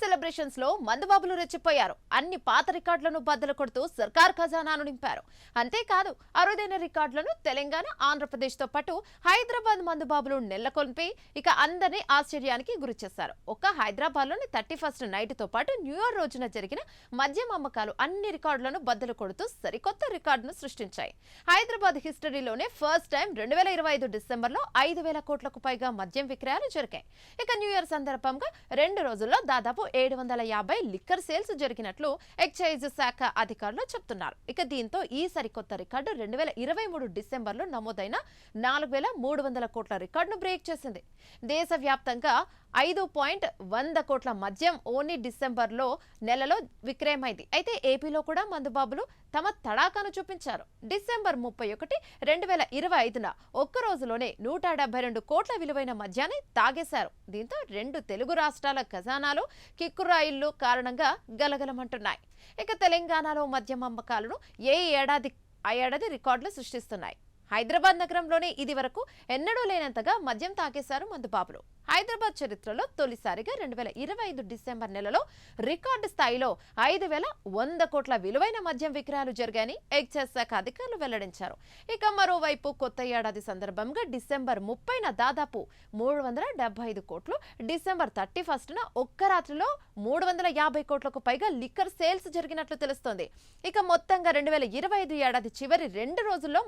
Celebrations లో మందుబాబులు రెచ్చిపోయారు. అన్ని పాత రికార్డులను బద్దలు కొడుతూ సర్కార్ ఖజానాను నింపారు. అంతేకాదు అరుదైన రికార్డులను తెలంగాణ, ఆంధ్రప్రదేశ్ తో పాటు హైదరాబాద్ మందుబాబులు నెలకొల్పి ఇక అందరినీ ఆశ్చర్యానికి గురిచేశారు. ఒక్క హైదరాబాద్ లోని 31st నైట్ తో పాటు న్యూ ఇయర్ రోజున జరిగిన మద్యం అమ్మకాలు అన్ని రికార్డులను బద్దలు కొడుతూ సరికొత్త రికార్డును సృష్టించాయి. హైదరాబాద్ హిస్టరీలోనే ఫస్ట్ టైం 2025 డిసెంబర్లో 5,000 కోట్లకు పైగా మద్యం విక్రయాలు జరిగాయి. ఇక న్యూ ఇయర్ సందర్భంగా 2 రోజుల్లో దాదాపు 750 లిక్కర్ సేల్స్ జరిగినట్లు ఎక్సైజ్ శాఖ అధికారులు చెప్తున్నారు. ఇక దీంతో ఈ సరికొత్త రికార్డు 2023 డిసెంబర్లో నమోదైన 4,300 కోట్ల రికార్డును బ్రేక్ చేసింది. దేశవ్యాప్తంగా 5.100 కోట్ల మద్యం ఓన్లీ డిసెంబర్లో నెలలో విక్రయమైంది. అయితే ఏపీలో కూడా మందుబాబులు తమ తడాకాను చూపించారు. డిసెంబర్ 31, 2025న ఒక్క రోజులోనే 172 కోట్ల విలువైన మద్యాన్ని తాగేశారు. దీంతో 2 తెలుగు రాష్ట్రాల ఖజానాలు కిక్కురాయిళ్లు కారణంగా గలగలమంటున్నాయి. ఇక తెలంగాణలో మద్యం అమ్మకాలను ఆ ఏడాది రికార్డులు సృష్టిస్తున్నాయి. హైదరాబాద్ నగరంలోనే ఇది వరకు ఎన్నడూ లేనంతగా మద్యం తాగేశారు మందుబాబులు. హైదరాబాద్ చరిత్రలో తొలిసారిగా 2025 డిసెంబర్ నెలలో రికార్డు స్థాయిలో 5,100 కోట్ల విలువైన మద్యం విక్రయాలు జరిగాయని ఎక్సైజ్ శాఖ అధికారులు వెల్లడించారు. ఇక మరోవైపు కొత్త ఏడాది సందర్భంగా డిసెంబర్ 30న దాదాపు 375 కోట్లు, డిసెంబర్ 31న ఒక్క రాత్రిలో 350 కోట్లకు పైగా లిక్కర్ సేల్స్ జరిగినట్లు తెలుస్తోంది. ఇక మొత్తంగా 2025 ఏడాది చివరి 2 రోజుల్లో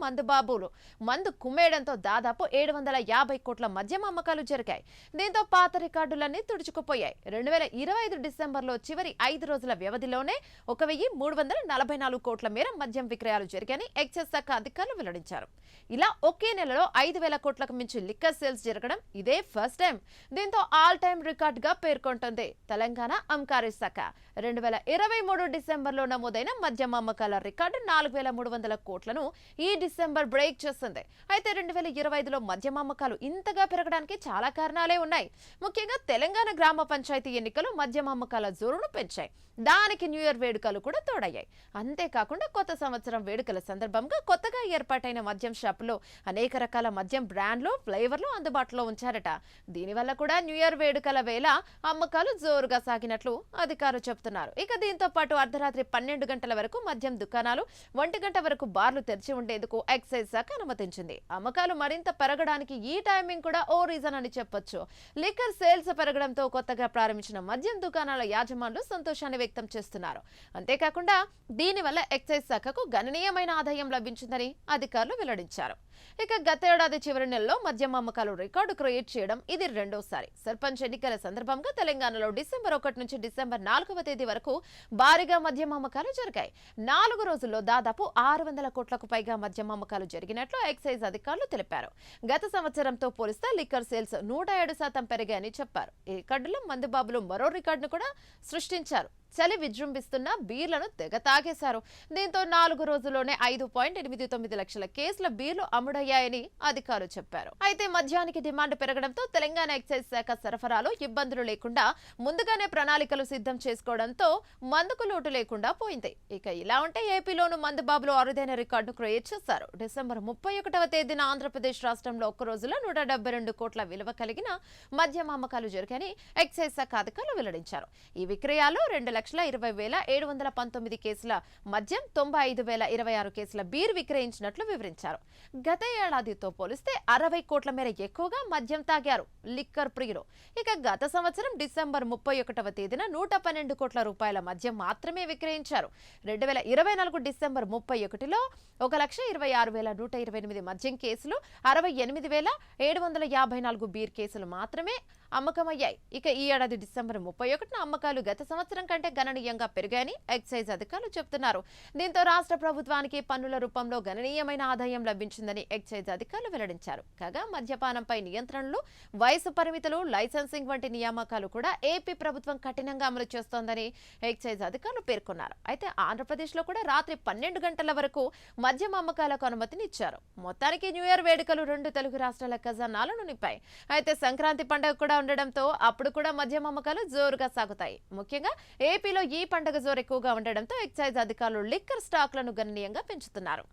మందు కుమ్మేయడంతో దాదాపు 750 కోట్ల మద్యం అమ్మకాలు జరిగాయి. దీంతో పాత రికార్డులన్నీ తుడుచుకుపోయాయి. 2025 డిసెంబర్లో చివరి 5 రోజుల వ్యవధిలోనే 1,344 కోట్ల మేర మద్యం విక్రయాలు జరిగాయని ఎక్సైజ్ శాఖ అధికారులు వెల్లడించారు. ఇలా ఒకే నెలలో 5,000 కోట్లకు మించి లిక్కర్ సేల్స్ జరగడం ఇదే ఫస్ట్ టైం. దీంతో ఆల్ టైమ్ రికార్డుగా పేర్కొంటోంది తెలంగాణ అబ్కారీ శాఖ. 2023 డిసెంబర్లో నమోదైన మద్యం అమ్మకాల రికార్డు 4,300 కోట్లను ఈ డిసెంబర్ బ్రేక్ చేస్తుంది. అయితే 2025లో మద్యం అమ్మకాలు ఇంతగా పెరగడానికి చాలా కారణాలే ఉన్నాయి. ముఖ్యంగా తెలంగాణ గ్రామ పంచాయతీ ఎన్నికలు మద్యం అమ్మకాల జోరును పెంచాయి. దానికి న్యూ ఇయర్ వేడుకలు కూడా తోడయ్యాయి. అంతేకాకుండా కొత్త సంవత్సరం వేడుకల సందర్భంగా కొత్తగా ఏర్పాటైన మద్యం షాపులో అనేక రకాల మద్యం బ్రాండ్లు, ఫ్లేవర్లు అందుబాటులో ఉంచారట. దీనివల్ల కూడా న్యూ ఇయర్ వేడుకల వేళ అమ్మకాలు జోరుగా సాగినట్లు అధికారులు చెబుతున్నారు. ఇక దీంతో పాటు అర్ధరాత్రి 12 గంటల వరకు మద్యం దుకాణాలు, 1 గంట వరకు బార్లు తెరిచి ఉండేందుకు ఎక్సైజ్ శాఖ అనుమతించింది. అమ్మకాలు మరింత పెరగడానికి ఈ టైమింగ్ కూడా ఓ రీజన్ అని చెప్పొచ్చు. లిక్కర్ సేల్స్ పెరగడంతో కొత్తగా ప్రారంభించిన మద్యం దుకాణాల యాజమానులు సంతోషాన్ని వ్యక్తం చేస్తున్నారు. అంతేకాకుండా దీనివల్ల ఎక్సైజ్ శాఖకు గణనీయమైన ఆదాయం లభించిందని అధికారులు వెల్లడించారు. ఇక గతేడాది చివరి నెలలో మద్యం అమ్మకాలు రికార్డు క్రియేట్ చేయడం ఇది రెండోసారి. సర్పంచ్ ఎన్నికల సందర్భంగా తెలంగాణలో డిసెంబర్ 1 నుంచి డిసెంబర్ 4వ తేదీ వరకు భారీగా మద్యం అమ్మకాలు జరిగాయి. 4 రోజుల్లో దాదాపు 600 కోట్లకు పైగా మద్యం అమ్మకాలు జరిగినట్లు ఎక్సైజ్ అధికారులు తెలిపారు. గత సంవత్సరంతో పోలిస్తే లిక్కర్ సేల్స్ 107% పెరిగాయని చెప్పారు. ఈ రికార్డులో మందుబాబులు మరో రికార్డును కూడా సృష్టించారు. చలి విజృంభిస్తున్న బీర్లను తెగ తాగేశారు. దీంతో 4 రోజుల్లోనే 5.89 లక్షల కేసుల బీర్లు అమ్ముడయ్యాయని అధికారులు చెప్పారు. అయితే మద్యానికి డిమాండ్ పెరగడంతో తెలంగాణ ఎక్సైజ్ శాఖ సరఫరాలో ఇబ్బందులు లేకుండా ముందుగానే ప్రణాళికలు సిద్ధం చేసుకోవడంతో మందుకు లోటు లేకుండా పోయింది. ఇక ఇలా ఉంటే ఏపీలోను మందుబాబులు అరుదైన రికార్డును క్రియేట్ చేశారు. డిసెంబర్ 31వ తేదీన ఆంధ్రప్రదేశ్ రాష్ట్రంలో ఒక్క రోజులో 172 కోట్ల విలువ కలిగిన మద్యం అమ్మకాలు జరిగాయని ఎక్సైజ్ శాఖ అధికారులు వెల్లడించారు. ఈ విక్రయాల్లో 2,20,719 కేసుల మద్యం, 95,026 కేసుల బీర్ విక్రయించినట్లు వివరించారు. గత ఏడాదితో పోలిస్తే 60 కోట్ల మేర ఎక్కువగా మద్యం తాగారు లిక్కర్ ప్రియులు. ఇక గత సంవత్సరం డిసెంబర్ 31వ తేదీన 112 కోట్ల రూపాయల మద్యం మాత్రమే విక్రయించారు. 2024 డిసెంబర్ 31లో 1,26,128 మద్యం కేసులు, 68,754 బీర్ కేసులు మాత్రమే అమ్మకమయ్యాయి. ఇక ఈ ఏడాది డిసెంబర్ 31న అమ్మకాలు గత సంవత్సరం కంటే గణనీయంగా పెరిగాయని ఎక్సైజ్ అధికారులు చెబుతున్నారు. దీంతో రాష్ట్ర ప్రభుత్వానికి పన్నుల రూపంలో గణనీయమైన ఆదాయం లభించిందని ఎక్సైజ్ అధికారులు వెల్లడించారు. కాగా మద్యపానంపై నియంత్రణలు, వయసు పరిమితులు, లైసెన్సింగ్ వంటి నియామకాలు కూడా ఏపీ ప్రభుత్వం కఠినంగా అమలు చేస్తోందని ఎక్సైజ్ అధికారులు పేర్కొన్నారు. అయితే ఆంధ్రప్రదేశ్లో కూడా రాత్రి 12 గంటల వరకు మద్యం అమ్మకాలకు అనుమతినిచ్చారు. మొత్తానికి న్యూ ఇయర్ వేడుకలు 2 తెలుగు రాష్ట్రాల ఖజానాలను నింపాయి. అయితే సంక్రాంతి పండుగ కూడా ఉండడంతో అప్పుడు కూడా మద్యం అమ్మకాలు జోరుగా సాగుతాయి. ముఖ్యంగా ఏపీలో ఈ పండుగ జోరు ఎక్కువగా ఉండడంతో ఎక్సైజ్ అధికారులు లిక్కర్ స్టాక్లను గణనీయంగా పెంచుతున్నారు.